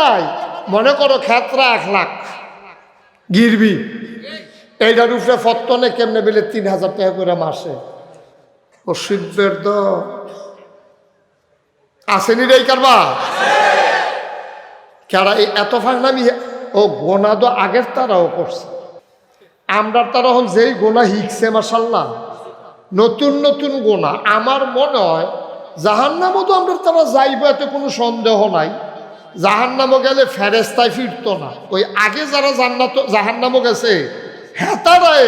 নাই, মনে করো ক্ষেত্রা 1 লাখ গিরবি, এইটার উপরে ফত্তনে কেমনে বেলে 3000 টাকা করে মাসে। ও শিল্পের তো আসেনি রে কারবা কারা এত ফাঁকনামি। ও গোনা তো আগের তারাও করছে, আমরা তারা এখন যেই গোনা শিখছে মাশাল্লাহ, নতুন নতুন গোনা। আমার মনে হয় জাহান্নামও তো আমরা তারা যাইব, এতে কোনো সন্দেহ নাই। জাহান্নামও গেলে ফেরেস্তায় ফিরতো না, ওই আগে যারা জাহান্নামও গেছে হ্যাঁ তারাই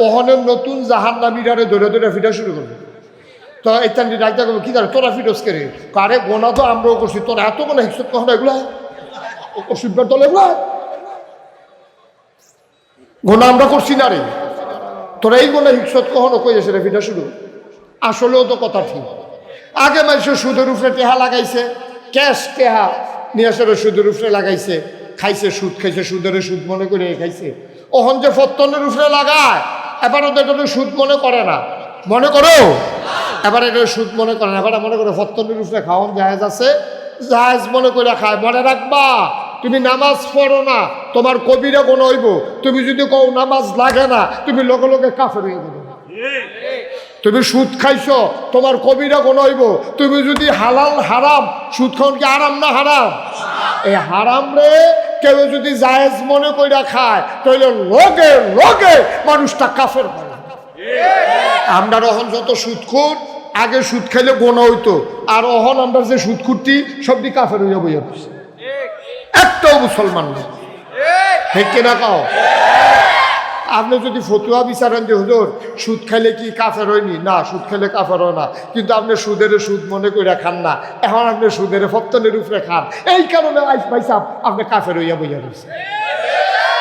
ওহনের নতুন জাহান্নামীরারে ধরে ধরে ফিটা শুরু করবে। তো এটা রাইতা করবো কি করে তোরা ফিরোস করে, কারে গোনা তো আমরাও করছি, তোরা এত গোনা হিসেব কখনো এগুলা অসুবিধার দল এগুলা গোনা আমরা করছি না রে, তোরা এই গোনা হিসত কখনো কই এসে ফিটা শুরু। আসলেও তো কথা ঠিক, আগে মানুষের সুদের উপরে টেহা লাগাইছে, ক্যাশ টেহা নিয়ে আসলে সুদের উপরে লাগাইছে, খাইছে সুদ, খাইছে সুদের সুদ মনে করে খাইছে। ওহন যে ফত্তনের উপরে লাগায় এবার ওদের সুদ মনে করে না, মনে করো এবার এটা সুদ মনে করে না, এবার মনে করো ফত্তনের উপরে খাওয়ান জায়েজ আছে, জায়েজ মনে করে খায়। মনে রাখবা তুমি নামাজ পড়ো না, তোমার কবিরা গোনা হইব। তুমি যদি কও নামাজ লাগে না, তুমি লগে লগে কাফের হয়ে যাবে। তুমি সুদ খাইছো, তোমার কবিরা গোনা হইব। তুমি যদি হালাল হারাম, সুদ খাওন কি আরাম না হারাম? এই হারাম রে কেউ যদি জায়েজ মনে কইরা খায় তাহলে লগে লগে মানুষটা কাফের হয়। আমরা অহন যত সুদখোর, আগে সুদ খাইলে গোনা হইতো, আর অহন আমরা যে সুদখুরটি সবটি কাফের হইয়া বইয়া বসে, একটাও মুসলমান না। ঠিক কিনা কাও? আপনি যদি ফতুয়া বিচারেন যে হুজুর সুদ খাইলে কি কাফের হয়নি, না সুদ খাইলে কাফের হয় না, কিন্তু আপনি সুদের সুদ মনে করে খান না, এখন আপনি সুদের ফত্তনের উপরে খান, এই কারণে আইস ভাই সাহেব আপনি কাফের হইয়া বইয়া রয়েছে।